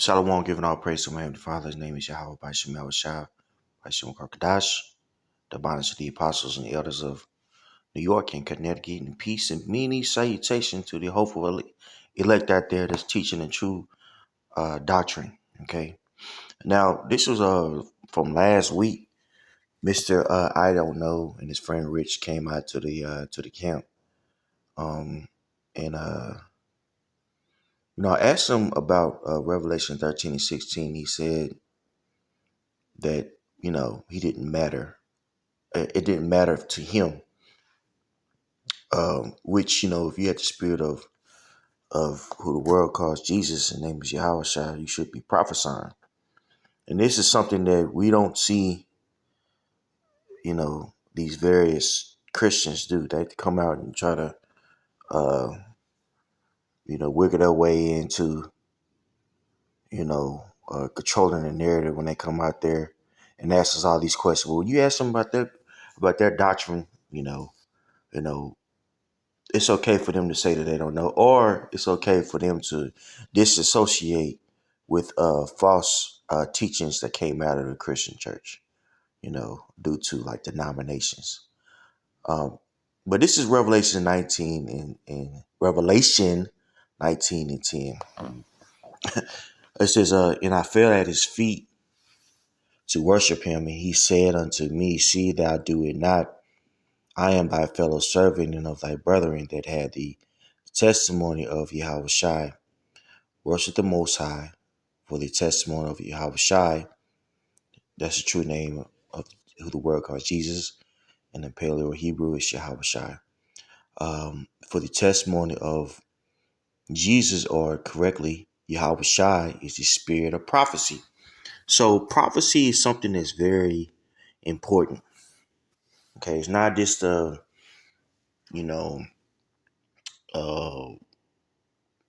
Shalom, giving all praise to my Heavenly Father. His name is Yahweh by Shem Yahushua, by Shem Karkadash, the bonnets of the apostles and the elders of New York and Connecticut, and peace and many salutations to the hopeful elect out there that's teaching the true doctrine. Okay. Now, this was from last week. Mr. I don't know and his friend Rich came out to the camp. Um and I asked him about Revelation 13 and 16. He said that, he didn't matter. It didn't matter to him, which, if you had the spirit of who the world calls Jesus, and name is Yahweh, you should be prophesying. And this is something that we don't see, these various Christians do. They come out and try to, wiggle their way into, controlling the narrative when they come out there and ask us all these questions. Well, you ask them about their doctrine, you know, it's okay for them to say that they don't know, or it's okay for them to disassociate with false teachings that came out of the Christian church, due to like denominations. But this is Revelation 19 and Revelation 19 and 10. It says, and I fell at his feet to worship him, and he said unto me, see thou do it not. I am thy fellow servant and of thy brethren that had the testimony of Yahweh. Worship the Most High, for the testimony of Yahweh. That's the true name of who the word calls Jesus. And in Paleo Hebrew, it's Yahweh. For the testimony of Jesus, or correctly, Yahweh is the spirit of prophecy. So prophecy is something that's very important. Okay, it's not just uh,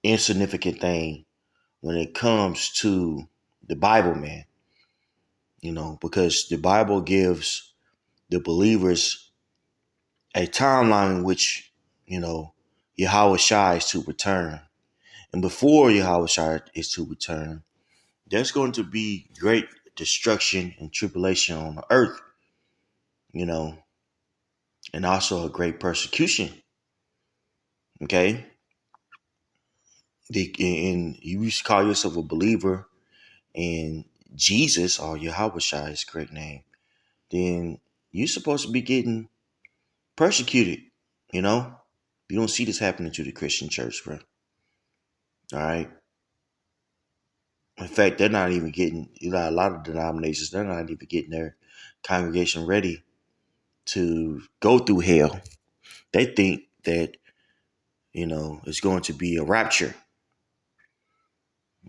insignificant thing when it comes to the Bible, man. Because the Bible gives the believers a timeline in which, Yahweh Shai is to return. And before Yahweh Shai is to return, there's going to be great destruction and tribulation on the earth, and also a great persecution. Okay. And you call yourself a believer in Jesus or Yahweh Shai's correct name, then you're supposed to be getting persecuted. You don't see this happening to the Christian church, bro. All right. In fact, they're not even getting, a lot of denominations, they're not even getting their congregation ready to go through hell. They think that, it's going to be a rapture.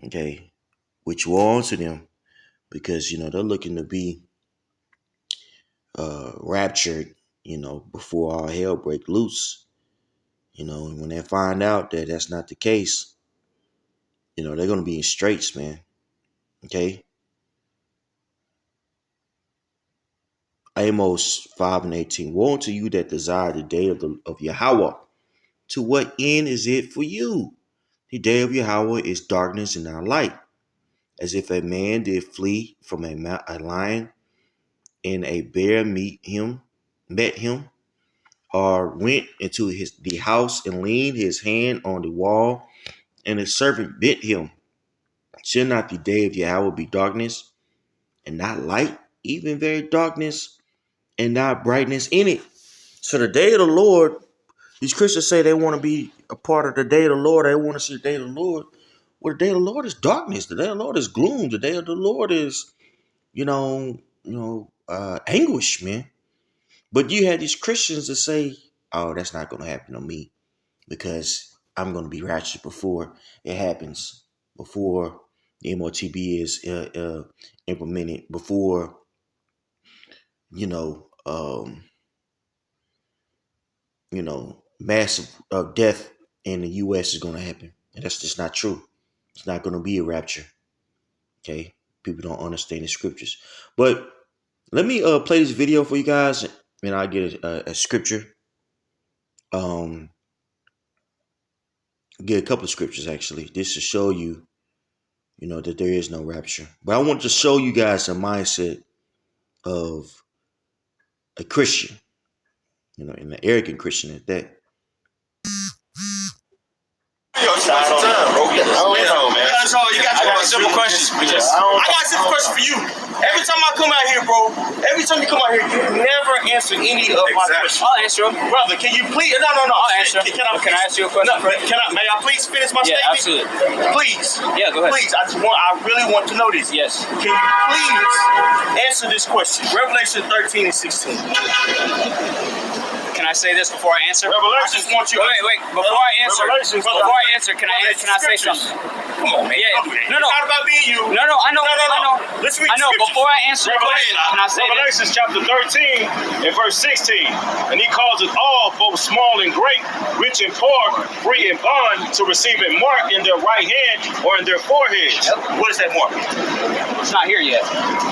Okay. Which will answer them because, they're looking to be raptured, before all hell break loose. And when they find out that that's not the case, they're going to be in straits, man. Okay. Amos 5 and 18. Woe unto you that desire the day of Yahweh. To what end is it for you? The day of Yahweh is darkness and not light. As if a man did flee from a lion and a bear met him, or went into the house and leaned his hand on the wall, and his servant bit him. Shall not the day of Yahweh be darkness and not light, even very darkness and not brightness in it? So the day of the Lord, these Christians say they want to be a part of the day of the Lord. They want to see the day of the Lord. Well, the day of the Lord is darkness. The day of the Lord is gloom. The day of the Lord is, anguish, man. But you had these Christians that say, oh, that's not going to happen to me because I'm going to be raptured before it happens, before the MOTB is implemented, before, you know, um, massive death in the U.S. is going to happen. And that's just not true. It's not going to be a rapture. Okay. People don't understand the scriptures. But let me play this video for you guys, and I'll get a scripture. Get a couple of scriptures actually, just to show you, that there is no rapture. But I want to show you guys a mindset of a Christian, and an arrogant Christian at that. Yo, it's time, bro. You got a simple question. I got a simple question for you. Every time I come out here, bro, every time you come out here, you never answer any of my questions. I'll answer them. Brother, can you please? No. I'll answer them. Can I ask you a question? No, may I please finish my statement? Absolutely. Please. Yeah, go ahead. Please, I really want to know this. Yes. Can you please answer this question? Revelation 13 and 16. Can I say this before I answer? I just want you. Wait. Before I answer, can I say something? Come on, man. Yeah. No. It's not about being you. No. I know. Let's read I know. scriptures. Before I answer the question, can I say this? Revelation chapter 13 and verse 16. And he calls it all, both small and great, rich and poor, free and bond, to receive a mark in their right hand or in their foreheads. What is that mark? It's not here yet.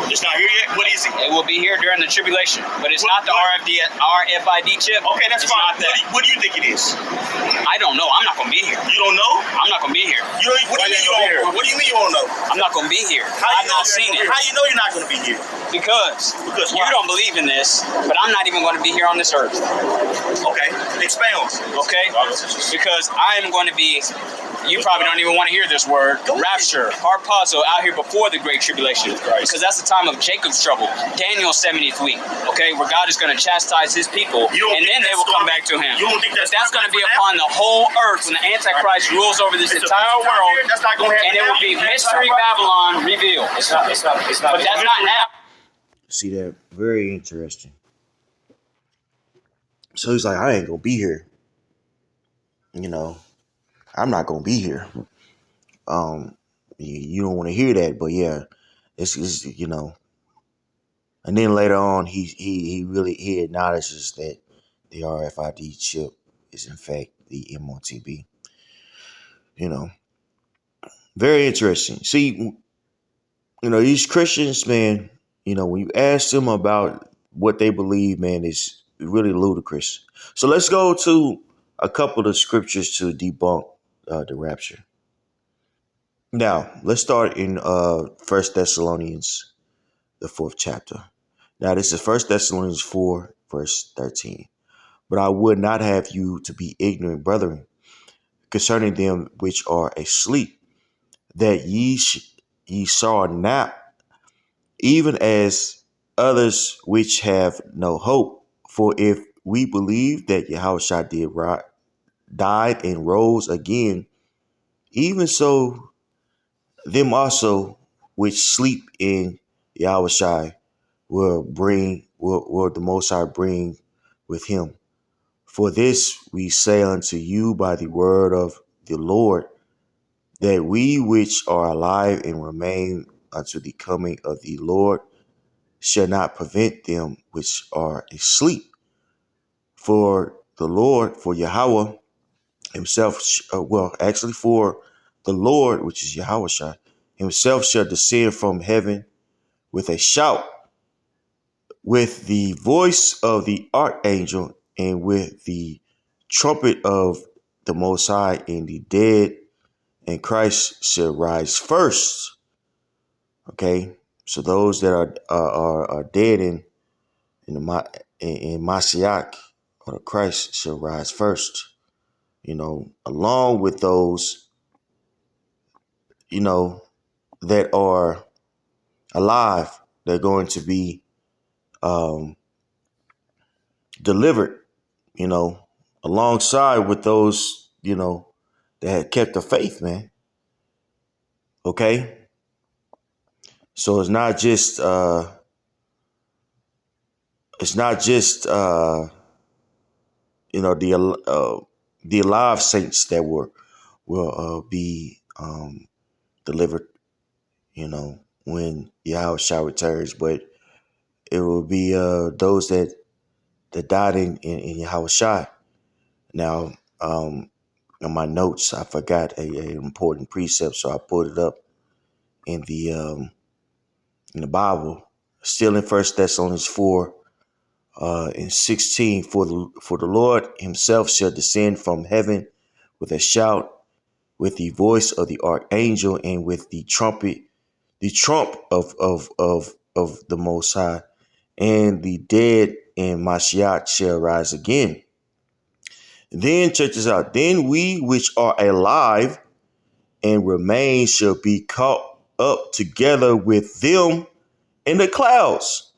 It's not here yet? What is it? It will be here during the tribulation, but it's not the RFID chip. Okay, that's It's fine. not that. What do you think it is? I don't know. I'm not gonna be here. You don't know? I'm not gonna be here. What do you mean you don't know? I'm not gonna be here. I've not seen it. How you know you're not going to be here? Because you why? don't believe in this, but I'm not even going to be here on this earth. Okay, expound. Okay? Because I am going to be, you probably don't even want to hear this word, rapture, harpazo, out here before the Great Tribulation. Because that's the time of Jacob's trouble, Daniel's 70th week, okay, where God is going to chastise his people, and then they will come back to him. You don't think that's going to be upon the whole earth when the Antichrist rules over this entire world, that's not going to happen. and it will be Mystery Babylon revealed. It's not. But that's not happening. See that? Very interesting. So he's like, I ain't gonna be here. I'm not gonna be here. You don't want to hear that, but yeah, it's And then later on, he acknowledges that the RFID chip is in fact the MOTB. Very interesting. See, these Christians, man. When you ask them about what they believe, man, it's really ludicrous. So let's go to a couple of scriptures to debunk the rapture. Now, let's start in 1 Thessalonians, the 4th chapter. Now, this is 1 Thessalonians 4, verse 13. But I would not have you to be ignorant, brethren, concerning them which are asleep, that ye saw not, even as others which have no hope. For if we believe that Yahushua died and rose again, even so them also which sleep in Yahushua will the Most High bring with him. For this we say unto you by the word of the Lord, that we which are alive and remain unto the coming of the Lord shall not prevent them which are asleep. For the Lord, for Yahweh himself, for the Lord, which is Yahushua, himself shall descend from heaven with a shout, with the voice of the archangel, and with the trumpet of the Most High, and the dead and Christ shall rise first. Okay, so those that are dead in Mashiach, or the Christ, shall rise first. Along with those, that are alive, they're going to be delivered, alongside with those, that had kept the faith, man. Okay. So it's not just the alive saints that will be delivered, when Yahushua returns, but it will be those that died in Yahushua. Now, in my notes, I forgot an important precept, so I put it up in the Bible, still in 1 Thessalonians 4 and 16. For the Lord himself shall descend from heaven with a shout, with the voice of the archangel and with the trump of the Most High, and the dead in Mashiach shall rise again. Then check this out. Then we which are alive and remain shall be caught up together with them in the clouds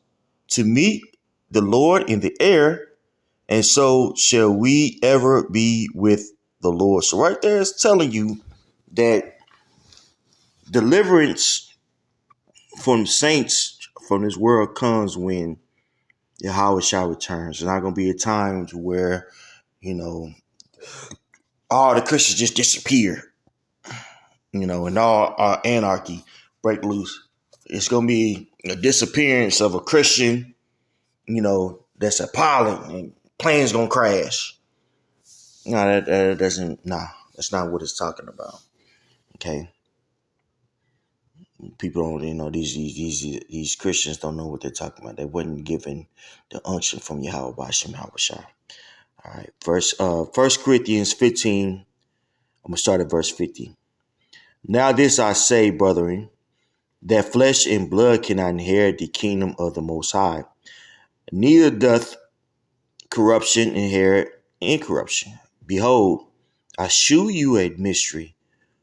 to meet the Lord in the air, and so shall we ever be with the Lord. So right there is telling you that deliverance from saints from this world comes when Yahweh shall returns. There's not going to be a time where, all the Christians just disappear, and all anarchy break loose. It's going to be a disappearance of a Christian, that's a pilot, and plane's going to crash. No, that doesn't, that's not what it's talking about. Okay. People don't, these Christians don't know what they're talking about. They wasn't given the unction from Yahweh Bashim Habashah. All right. First Corinthians 15. I'm going to start at verse 50. Now this I say, brethren, that flesh and blood cannot inherit the kingdom of the Most High. Neither doth corruption inherit incorruption. Behold, I shew you a mystery.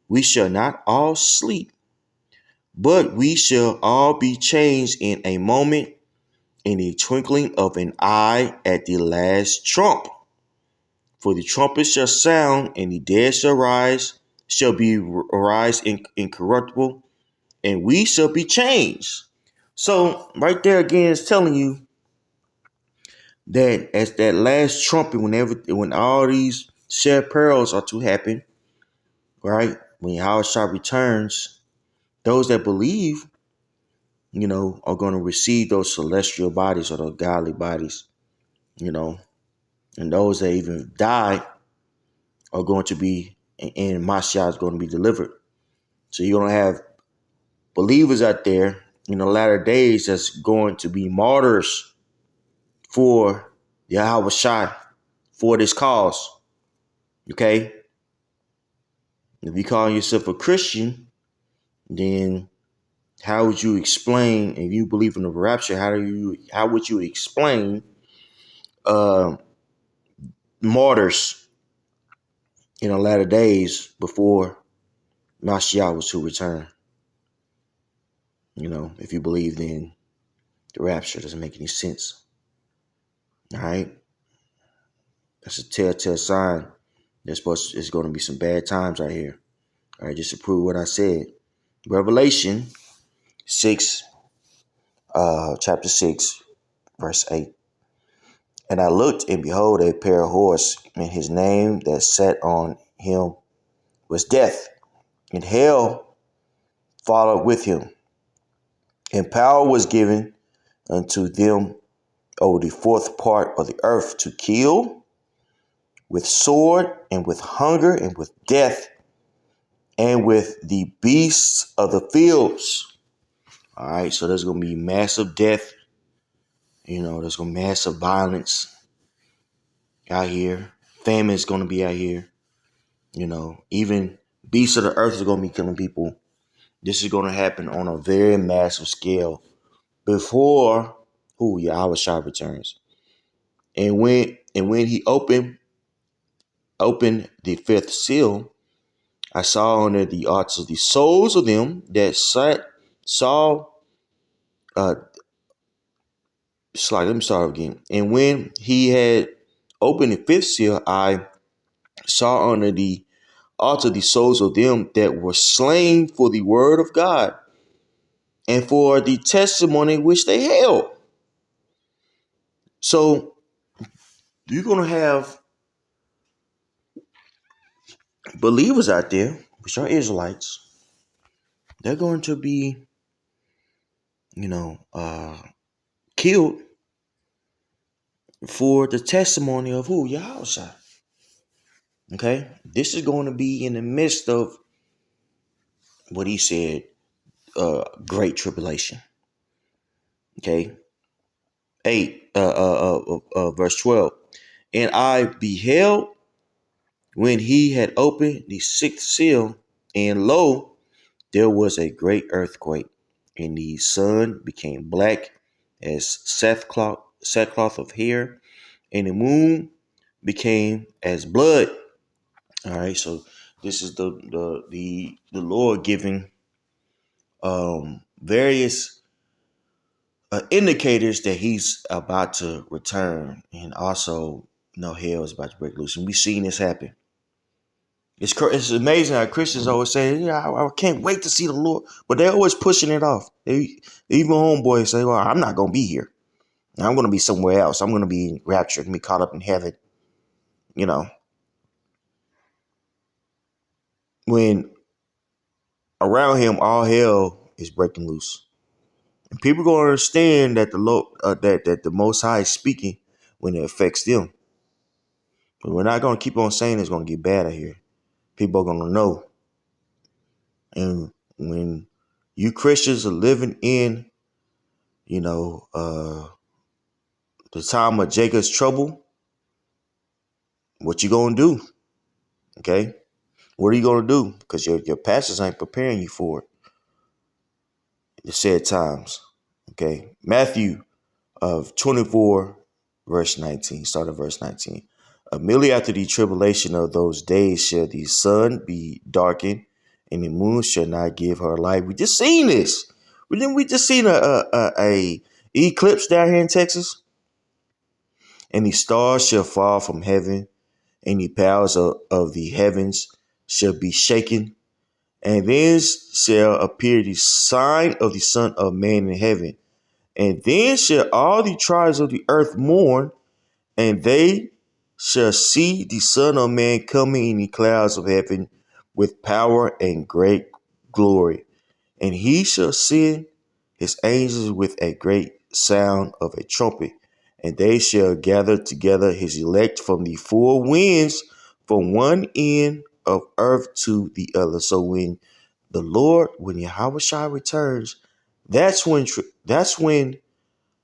We shall not all sleep, but we shall all be changed in a moment, in the twinkling of an eye, at the last trump. For the trumpet shall sound, and the dead shall be arise incorruptible, and we shall be changed. So right there again is telling you that as that last trumpet, when all these shared perils are to happen, right? When Yahweh returns, those that believe, are going to receive those celestial bodies or those godly bodies, and those that even die are going to be, and Mashiach is going to be delivered. So you're going to have believers out there in the latter days that's going to be martyrs for Yahweh Shai, for this cause. Okay? If you call yourself a Christian, then how would you explain, if you believe in the rapture, how would you explain martyrs in the latter days before Mashiach was to return? If you believe in the rapture, it doesn't make any sense. All right? That's a telltale sign. It's going to be some bad times right here. All right, just to prove what I said. Revelation 6, chapter 6, verse 8. And I looked, and behold, a pale horse, and his name that sat on him was Death, and hell followed with him. And power was given unto them over the fourth part of the earth to kill with sword, and with hunger, and with death, and with the beasts of the fields. All right, so there's going to be massive death. There's going to be massive violence out here. Famine is going to be out here. Even beasts of the earth are going to be killing people. This is going to happen on a very massive scale before Yahweh Shai returns. And when he opened the fifth seal, I saw under the arts the souls of them that saw. Let me start again. And when he had opened the fifth seal, I saw under the altar the souls of them that were slain for the word of God and for the testimony which they held. So you're going to have believers out there, which are Israelites. They're going to be, killed for the testimony of Yahweh. Okay? This is going to be in the midst of what he said, great tribulation. Okay? 8, verse 12. And I beheld, when he had opened the sixth seal, and lo, there was a great earthquake, and the sun became black as sackcloth of hair, and the moon became as blood. All right, so this is the Lord giving various indicators that He's about to return, and also hell is about to break loose, and we've seen this happen. It's amazing how Christians always say, "Yeah, I can't wait to see the Lord," but they're always pushing it off. Even homeboys say, "Well, I'm not gonna be here. I'm gonna be somewhere else. I'm gonna be raptured and be caught up in heaven." You know, when around him, all hell is breaking loose, and people gonna understand that the Lord, that the Most High is speaking when it affects them. But we're not gonna keep on saying it's gonna get bad out here. People are gonna know, and when you Christians are living in, you know, the time of Jacob's trouble, what you gonna do? Okay, what are you gonna do? Because your pastors ain't preparing you for it. The said times. Okay, Matthew of 24, verse 19. Start at verse 19. Immediately after the tribulation of those days shall the sun be darkened, and the moon shall not give her light. We just seen this. We just seen a eclipse down here in Texas, and the stars shall fall from heaven, and the powers of the heavens shall be shaken. And then shall appear the sign of the Son of Man in heaven. And then shall all the tribes of the earth mourn, and they shall see the Son of Man coming in the clouds of heaven with power and great glory. And he shall send his angels with a great sound of a trumpet, and they shall gather together his elect from the four winds, from one end of earth to the other. So when Yahweh Shai returns, that's when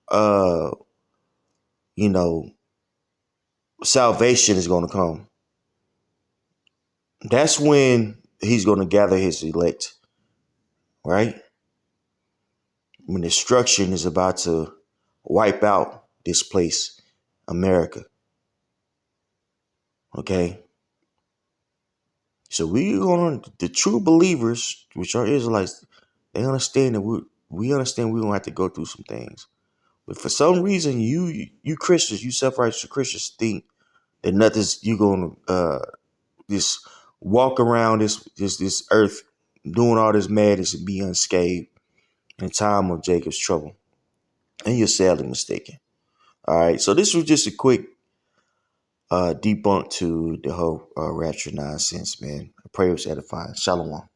uh you know salvation is going to come. That's when he's going to gather his elect, right? When destruction is about to wipe out this place, America. Okay. So the true believers, which are Israelites, they understand that we understand we're gonna have to go through some things. But for some reason, you Christians, you self-righteous Christians, think that nothing's you gonna just walk around this earth doing all this madness and be unscathed in time of Jacob's trouble. And you're sadly mistaken. All right. So this was just a quick debunk to the whole rapture nonsense, man. I pray it was edifying. Shalom.